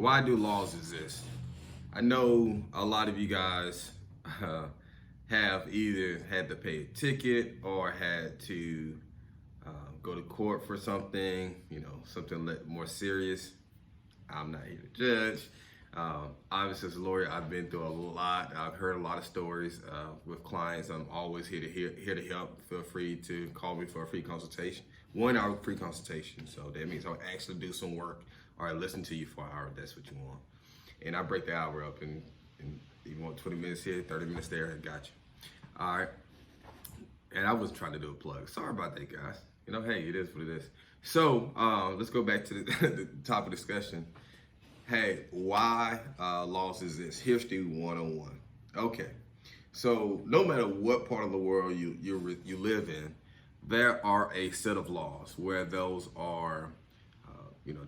Why do laws exist? I know a lot of you guys have either had to pay a ticket or had to go to court for something, something more serious. I'm not here to judge. Obviously, as a lawyer, I've been through a lot. I've heard a lot of stories with clients. I'm always here to help. Feel free to call me for a free consultation. 1 hour free consultation. So that means I'll actually do some work or listen to you for an hour if that's what you want. And I break the hour up and you want 20 minutes here, 30 minutes there, I got you. All right. And I was trying to do a plug. Sorry about that, guys. Hey, it is what it is. So let's go back to the topic of discussion. Hey, why laws exist? History 101. Okay. So no matter what part of the world you live in, there are a set of laws, where those are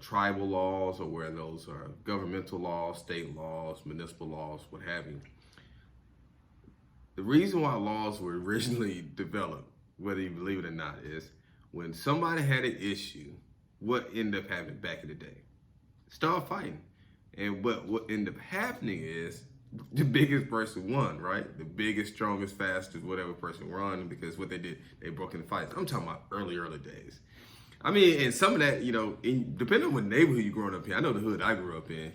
tribal laws, or where those are governmental laws, state laws, municipal laws, what have you. The reason why laws were originally developed, whether you believe it or not, is when somebody had an issue, what ended up happening back in the day? Start fighting. And what ended up happening is the biggest person won, right? The biggest, strongest, fastest, whatever person won, because what they did, they broke into fights. I'm talking about early days. I mean, and some of that, depending on what neighborhood you're growing up in, I know the hood I grew up in,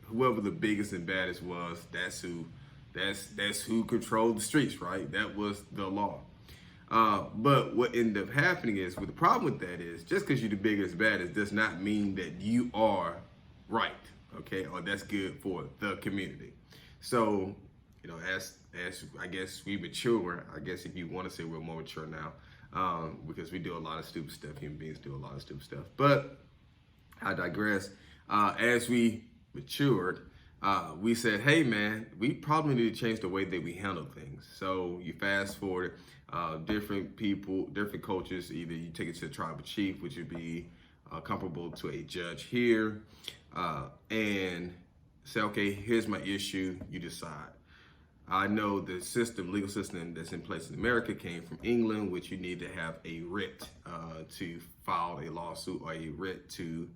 whoever the biggest and baddest was, that's who controlled the streets, right? That was the law. But what ended up happening is, the problem with that is, just because you're the biggest, baddest does not mean that you are right, okay? Or that's good for the community. So, as I guess we mature, I guess if you want to say we're more mature now, because we do a lot of stupid stuff. Human beings do a lot of stupid stuff. But I digress. As we matured, we said, hey, man, we probably need to change the way that we handle things. So you fast forward, different people, different cultures, either you take it to the tribal chief, which would be comparable to a judge here, and say, okay, here's my issue, you decide. I know the legal system that's in place in America came from England, which you need to have a writ to file a lawsuit, or a writ to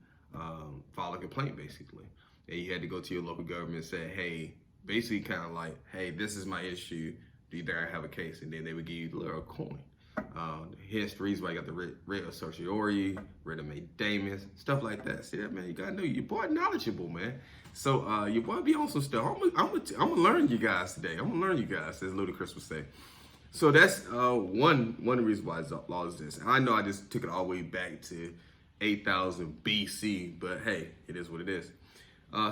file a complaint, basically. And you had to go to your local government and say, hey, basically kind of like, hey, this is my issue. Do you dare have a case? And then they would give you the little coin. Hence the reason why you got the writ of certiorari, writ of mandamus, stuff like that. See that, man? You gotta know your boy knowledgeable, man. So your boy be on some stuff. I'm gonna learn you guys today. I'm gonna learn you guys, as Ludacris would say. So that's one of the reasons why law is this. I know I just took it all the way back to 8,000 BC, but hey, it is what it is.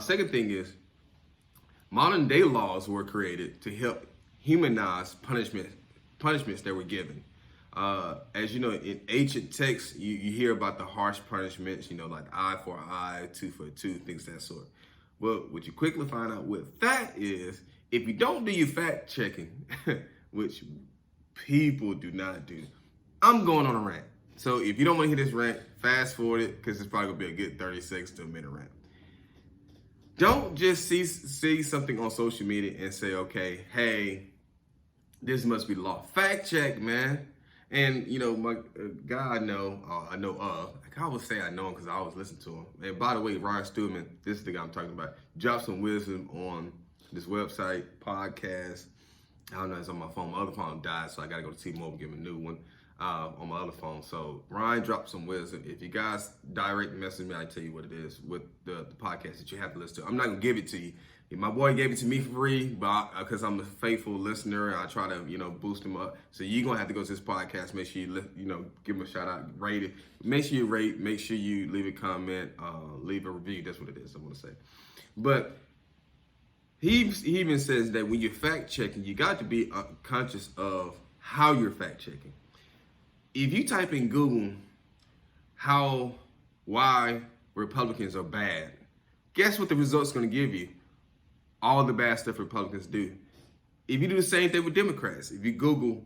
Second thing is, modern day laws were created to help humanize punishments that were given. As you know, in ancient texts, you hear about the harsh punishments, like eye for eye, tooth for a tooth, things of that sort. Well, what you quickly find out with that is, if you don't do your fact checking, which people do not do, I'm going on a rant. So if you don't want to hear this rant, fast forward it, because it's probably going to be a good 30 seconds to a minute rant. Don't just see something on social media and say, okay, hey, this must be the law. Fact check, man. And, my guy I know of, I always say I know him because I always listen to him. And by the way, Ryan Stewman, this is the guy I'm talking about, dropped some wisdom on this website, podcast. I don't know, it's on my phone. My other phone died, so I got to go to T-Mobile, give him a new one on my other phone. So Ryan dropped some wisdom. If you guys direct message me, I tell you what it is with the podcast that you have to listen to. I'm not going to give it to you. My boy gave it to me for free, but because I'm a faithful listener, I try to, boost him up. So you're going to have to go to this podcast. Make sure you, give him a shout out, rate it. Make sure you rate, make sure you leave a comment, leave a review. That's what it is, I want to say. But he even says that when you're fact checking, you got to be conscious of how you're fact checking. If you type in Google, why Republicans are bad, guess what the result's going to give you? All the bad stuff Republicans do. If you do the same thing with Democrats, if you Google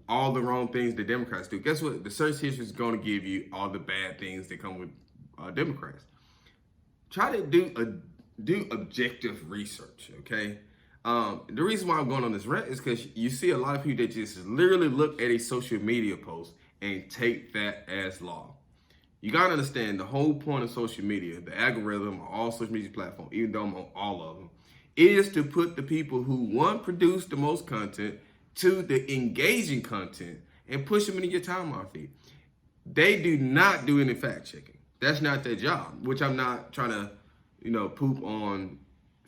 all the wrong things that Democrats do, guess what? The search history is going to give you all the bad things that come with Democrats. Try to do objective research, okay? The reason why I'm going on this rant is because you see a lot of people that just literally look at a social media post and take that as law. You gotta understand the whole point of social media, the algorithm, all social media platforms, even though I'm on all of them, is to put the people who, one, produce the most content, two, the engaging content, and push them into your timeline feed. They do not do any fact checking. That's not their job, which I'm not trying to, poop on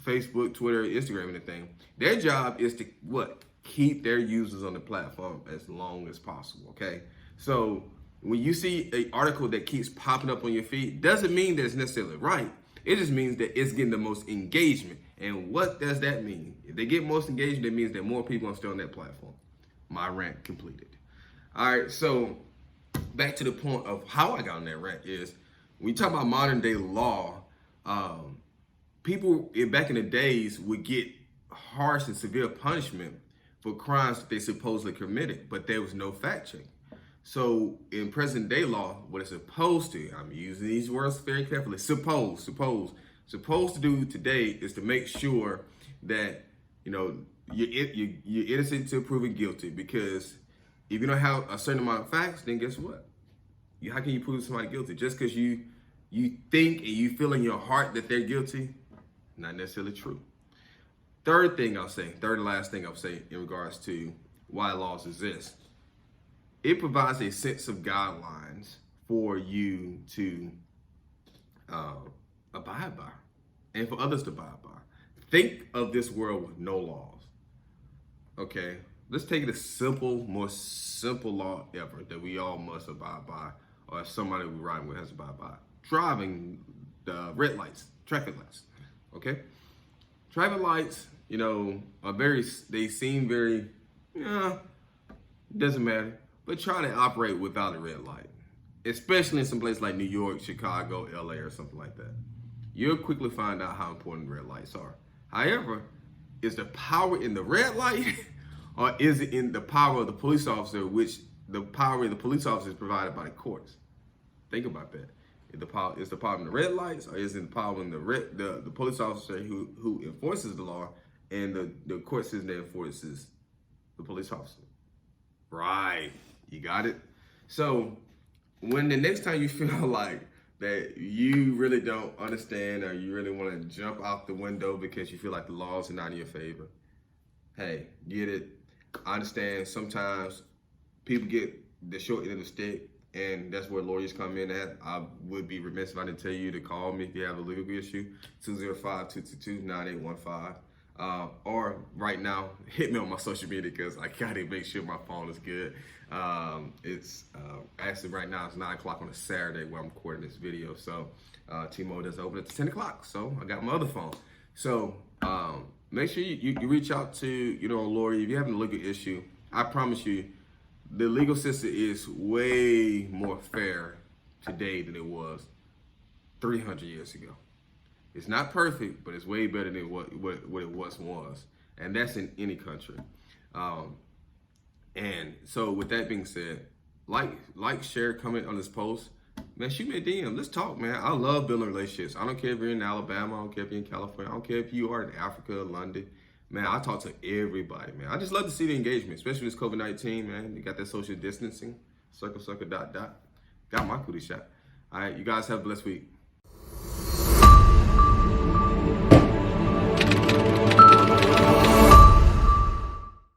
Facebook, Twitter, Instagram, anything. Their job is to what? Keep their users on the platform as long as possible, okay? So when you see an article that keeps popping up on your feed, doesn't mean that it's necessarily right. It just means that it's getting the most engagement. And what does that mean? If they get most engagement, it means that more people are still on that platform. My rant completed. All right, so back to the point of how I got on that rant is, when you talk about modern day law, people back in the days would get harsh and severe punishment for crimes that they supposedly committed, but there was no fact check. So in present day law, what it's supposed to, I'm using these words very carefully, supposed to do today is to make sure that, you're innocent until proven guilty. Because if you don't have a certain amount of facts, then guess what? How can you prove somebody guilty? Just because you think and you feel in your heart that they're guilty, not necessarily true. Third and last thing I'll say in regards to why laws exist. It provides a sense of guidelines for you to abide by and for others to abide by. Think of this world with no laws. Okay, let's take it a most simple law ever that we all must abide by, or somebody we're riding with has to abide by. Driving the red lights, traffic lights. Okay, traffic lights, they seem very, doesn't matter. But try to operate without a red light, especially in some place like New York, Chicago, LA, or something like that. You'll quickly find out how important red lights are. However, is the power in the red light, or is it in the power of the police officer, which the power of the police officer is provided by the courts? Think about that. Is the power in the red lights, or is it the power in the police officer who enforces the law, and the court system that enforces the police officer? Right. You got it? So when the next time you feel like that you really don't understand, or you really want to jump out the window because you feel like the laws are not in your favor, hey, get it. I understand sometimes people get the short end of the stick, and that's where lawyers come in at. I would be remiss if I didn't tell you to call me if you have a legal issue, 205-222-9815. Or right now, hit me on my social media because I gotta make sure my phone is good. It's actually right now it's 9 o'clock on a Saturday where I'm recording this video. So T-Mobile doesn't open at 10 o'clock. So I got my other phone. So make sure you reach out to a lawyer if you have a legal issue. I promise you, the legal system is way more fair today than it was 300 years ago. It's not perfect, but it's way better than what it once was. And that's in any country. And so with that being said, like, share, comment on this post. Man, shoot me a DM. Let's talk, man. I love building relationships. I don't care if you're in Alabama. I don't care if you're in California. I don't care if you are in Africa, London. Man, I talk to everybody, man. I just love to see the engagement, especially with this COVID-19, man. You got that social distancing, circle, dot. Got my cootie shot. All right, you guys have a blessed week.